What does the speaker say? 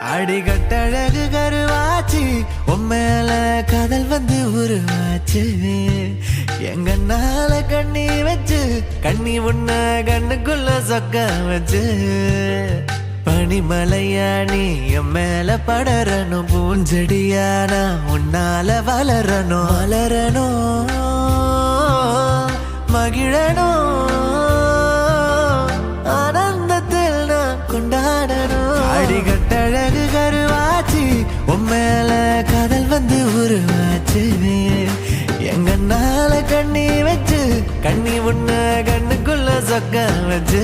அடிகட்டழகு கருவாச்சு உம்மேல காதல் வந்து உருவாச்சு எங்கனால கண்ணி வச்சு கண்ணி உன்ன கண்ணுக்குள்ள சொக்க வச்சு பனிமலையா நீ என் மேல படரணும் பூஞ்செடியானா உன்னால வளரணும் வளரணும் மகிழணும் ஆனந்தத்தில் நான் கொண்டாடணும் அடிகட்டழகு கருவாச்சு உம்மேல காதல் வந்து உருவாச்சு எங்கனால கண்ணி வச்சு கண்ணி உன்ன கண்ணுக்குள்ள சொக்க வச்சு